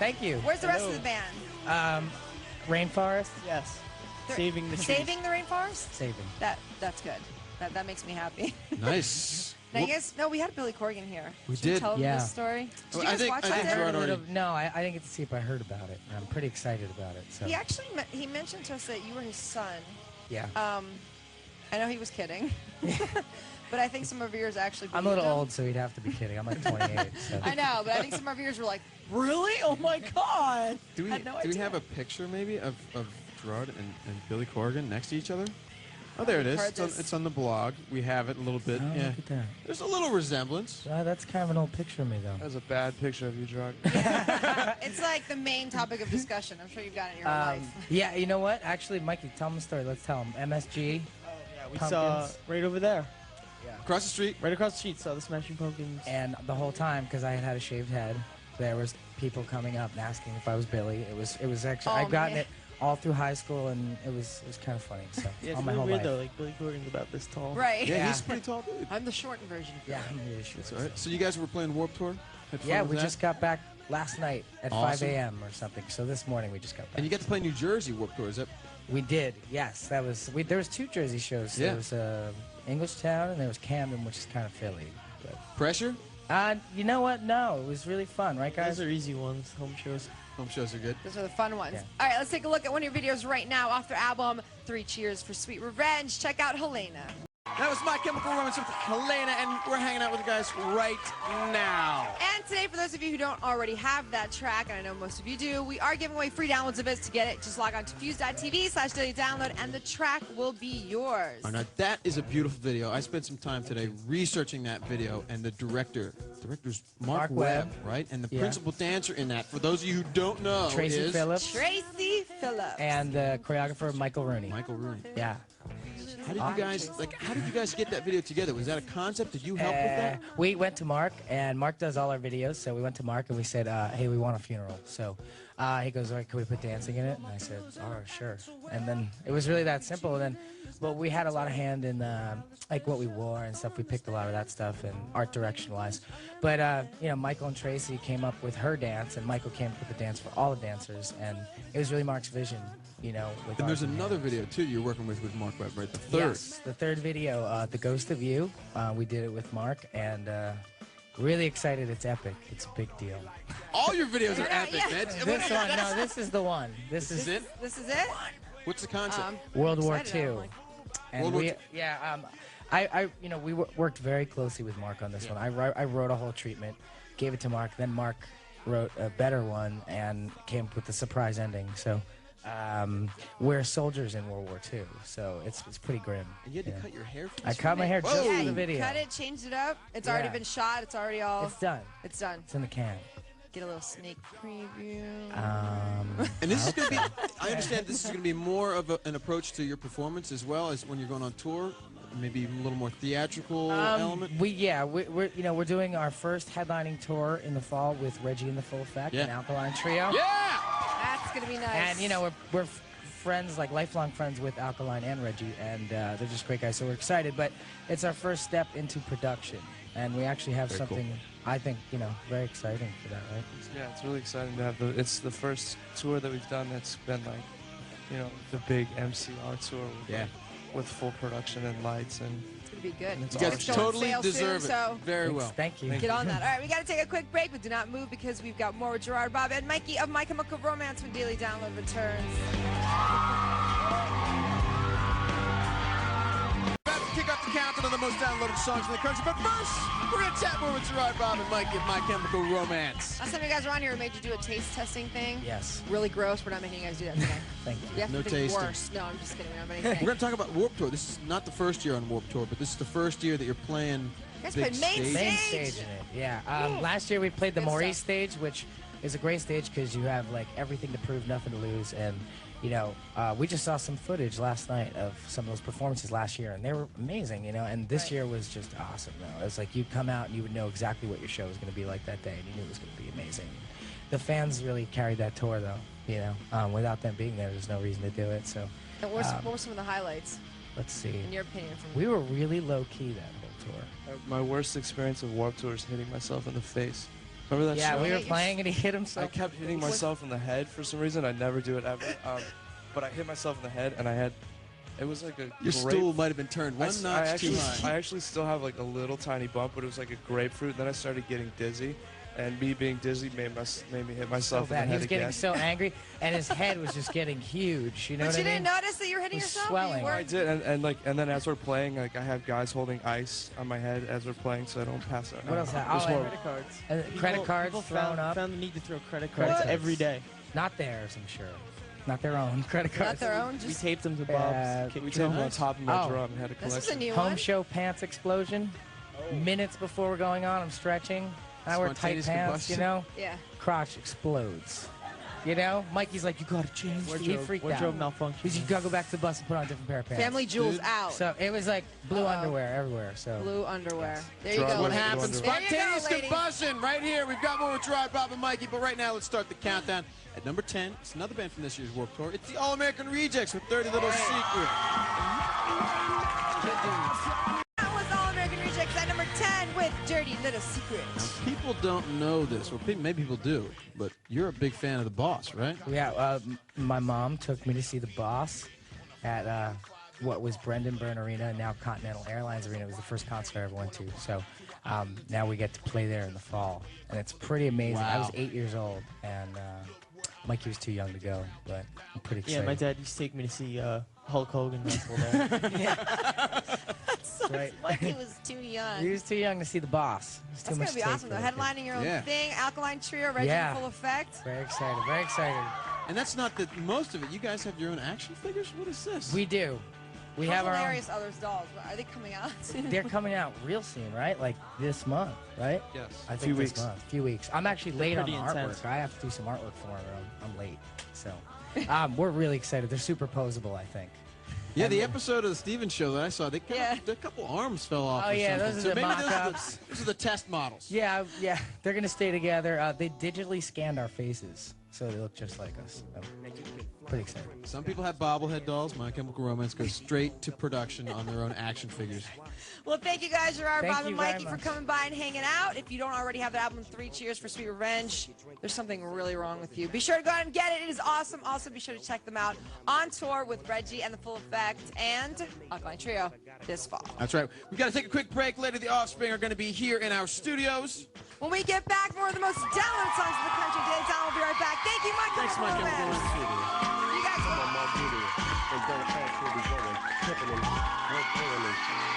Thank you. Where's the rest of the band? Rainforest. Yes. They're Saving the trees. Saving the rainforest? Saving. That's good. That makes me happy. Nice. Now, you guys, no, we had Billy Corgan here. We Should we did. tell them Yeah. this story? Did you I guys think- watch I that? think yet? Gerard already- No, I didn't get to see it, but I heard about it. I'm pretty excited about it. So He actually he mentioned to us that you were his son. yeah. I know he was kidding, but I think some of our viewers actually. I'm a little believed him. old, so he'd have to be kidding. I'm like 28. So. I know, but I think some of our viewers were like, "Really? Oh my God!" Do we, Had no do we idea. have a picture maybe of Gerard and Billy Corgan next to each other? Oh, there it is. Heard this. It's on the blog. We have it a little bit. Oh, Yeah. look at that. There's a little resemblance. That's kind of an old picture of me, though. That's a bad picture of you, Gerard. It's like the main topic of discussion. I'm sure you've got it in your whole life. Yeah, you know what? Actually, Mikey, tell him the story. Let's tell him. MSG. Yeah, we saw Pumpkins. right over there. Across the street. Right across the street, saw the Smashing Pumpkins. And the whole time, because I had a shaved head, there was people coming up and asking if I was Billy. It was actually Oh, I've gotten man. it all through high school, and it was kind of funny. So Yeah, it's all my really whole weird life. though. Like Billy Corgan's about this tall. Right. Yeah, Yeah. he's a pretty tall dude. I'm the shortened version. Yeah, I'm really sure. That's all right. So you guys were playing Warped Tour? Had fun Yeah, with we that? just got back last night at 5 Awesome. a.m. or something. So this morning we just got back. And you got to play New Jersey Warped Tour. Is that? We did, yes. That was there was 2 Jersey shows. Yeah. There was Englishtown and there was Camden, which is kind of Philly. But, Pressure? you know what? No, it was really fun, right, guys? Guys are easy ones, home shows. Home shows are good. Those are the fun ones. Yeah. All right, let's take a look at one of your videos right now off their album, 3 Cheers for Sweet Revenge. Check out Helena. That was My Chemical Romance with Helena, and we're hanging out with the guys right now. And today, for those of you who don't already have that track, and I know most of you do, we are giving away free downloads of it. To get it, just log on to fuse.tv/dailydownload, and the track will be yours. All right, now that is a beautiful video. I spent some time today researching that video, and the director's Mark Mark Webb. right? And the Yeah. principal dancer in that, for those of you who don't know, Tracy is Phillips Tracy Phillips. and the choreographer Michael Rooney. Michael Rooney. Yeah. How did you guys get that video together? Was that a concept? Did you help with that? We went to Mark, and Mark does all our videos. So we went to Mark and we said, "Hey, we want a funeral." So he goes, "All right, can we put dancing in it?" And I said, "Oh, sure." And then it was really that simple. And then, but we had a lot of hand in like what we wore and stuff. We picked a lot of that stuff and art direction wise. But Michael and Tracy came up with her dance, and Michael came up with the dance for all the dancers, and it was really Mark's vision. With And there's ours in another hand. video too you're working with Mark Webb, right? The third. Yes, the third video, The Ghost of You. We did it with Mark, and really excited. It's epic. It's a big deal. All your videos are Yeah, epic, yeah. man. This one, no, this is the one. This Is is it? This is it? What's the concept? World War excited. I'm II. like- And World War we, II. yeah, we worked very closely with Mark on this one. I wrote a whole treatment, gave it to Mark. Then Mark wrote a better one and came up with the surprise ending. So we're soldiers in World War II, so it's pretty grim. And you had to yeah. cut your hair for I this cut my hair just Whoa. for Yeah, the you video. cut it, changed it up. It's already Yeah. been shot. It's already all. It's done. It's done. It's in the can. Get a little sneak preview. And this is going to be, I understand this is going to be more of an approach to your performance as well as when you're going on tour, maybe a little more theatrical element. We're doing our first headlining tour in the fall with Reggie and the Full Effect Yeah. and Alkaline Trio. Yeah! That's gonna be nice. And we're friends, like lifelong friends with Alkaline and Reggie, and they're just great guys. So we're excited, but it's our first step into production, and we actually have Very cool. something I think very exciting for that, right? Yeah, it's really exciting to have it's the first tour that we've done that's been like, the big MCR tour with, with full production and lights and it's gonna be good. it's You guys It's going totally sale deserve soon, it. so Very Thanks, well. Thank you. get on that. All right, we got to take a quick break, but do not move because we've got more with Gerard, Bob, and Mikey of My Chemical Romance when Daily Download returns. About to kick off the countdown of the most downloaded songs in the country, but first, we're going to chat more with Gerard, Bob, and Mike of My Chemical Romance. Last time you guys were on here, we made you do a taste testing thing. Yes. Really gross. We're not making you guys do that today. Thank you. You have No to think tasting. worse. No, I'm just kidding. We don't have We're anything. going to talk about Warped Tour. This is not the first year on Warped Tour, but this is the first year that you're playing You guys big played main stage. Main Stage. stage in it, yeah. Last year we played the Good Maurice stuff. stage, which is a great stage because you have like everything to prove, nothing to lose, and we just saw some footage last night of some of those performances last year, and they were amazing, and this Right. year was just awesome. Though it was like you'd come out and you would know exactly what your show was going to be like that day, and you knew it was going to be amazing. The fans really carried that tour, though. Without them being there, there's no reason to do it. So And what were some of the highlights, let's see. in your opinion? From We were really low key that whole tour. my worst experience of Warped Tour is hitting myself in the face. Remember that Yeah, show? we were playing and he hit I himself. kept hitting myself in the head for some reason. I never do it ever. But I hit myself in the head, and it was like a Your grape- stool might have been turned one notch too high. I actually still have like a little tiny bump, but it was like a grapefruit. Then I started getting dizzy, and me being dizzy made me hit So myself in the bad. He head was getting again. so angry, and his head was just getting huge. You know But what you I mean? didn't notice that you were hitting It was yourself? swelling. You I weren't- did, and then as we're playing, like I have guys holding ice on my head as we're playing, so I don't pass out. What else? It was Oh, and- horrible. Credit cards. Credit People- cards people thrown up. found the need to throw credit Credit cards cards. every day. Not theirs, I'm sure. Not their own credit cards. Not their own, We just taped them to Uh, Bob's. We kick taped them on drum. top of my Oh. drum and had a this is a collection. new Home one. show pants explosion. Minutes before we're going on, I'm stretching. I wear tight Spontaneous pants, you combustion. know. Yeah. Crotch explodes. You know, Mikey's like, you gotta change. He freaked Wardrobe out. malfunction. He's, you gotta go back to the bus and put on a different pair of pants. Family jewels Dude. out. So it was like blue Uh-oh. underwear everywhere. So Blue underwear. There you Drug go, what ladies. Happens. There you go, Spontaneous ladies. combustion right here. We've got more with Gerard, Bob, and Mikey, but right now let's start the countdown. At number 10, it's another band from this year's Warped Tour. It's the All-American Rejects with 30 Little Secret. That was All American Rejects at number 10 with Dirty Little Secret. People don't know this. Well, maybe people do, but you're a big fan of The Boss, right? yeah, my mom took me to see the Boss at what was Brendan Byrne Arena, now Continental Airlines Arena. It was the first concert I ever went to. So now we get to play there in the fall, and it's pretty amazing. I was Wow. 8 years old, and Mikey was too young to go, but I'm pretty Yeah, excited. my dad used to take me to see Hulk Hogan wrestle there. Right. Mikey was too young. He was too young to see the Boss. It was too That's much going to be to take awesome, though. for the kid. Headlining your own Yeah. thing, Alkaline Trio, Reggie Yeah. in Full Effect. Very excited. Very excited. And that's not the most of it. You guys have your own action figures? What is this? We do. We have How our own. hilarious Others dolls. Are they coming out soon? They're coming out real soon, right? Like this month, right? Yes. I A think few this weeks. month. Few weeks. I'm actually late on the pretty artwork. intense. I have to do some artwork for them. I'm late. So we're really excited. They're super posable, I think. Yeah, the episode of the Stevens Show that I saw, they Yeah. a couple arms fell off. Oh, or yeah, something. those So are the maybe mock-ups. those are the test models. Yeah, they're gonna stay together. They digitally scanned our faces, so they look just like us. I'm pretty excited. Some people have bobblehead dolls. My Chemical Romance goes straight to production on their own action figures. Well, thank you guys, Gerard, Thank Bob, and you very Mikey, for much. coming by and hanging out. If you don't already have the album 3 Cheers for Sweet Revenge, there's something really wrong with you. Be sure to go out and get it. It is awesome. Also, be sure to check them out on tour with Reggie and the Full Effect and Alkaline Trio this fall. That's right. We've got to take a quick break. Later, the Offspring are going to be here in our studios. When we get back, more of the most downloaded songs of the country. Daily Download will be right back. Thank you, Mike. Thanks, My Chemical Romance. You guys. And Democrats will be going, tipping and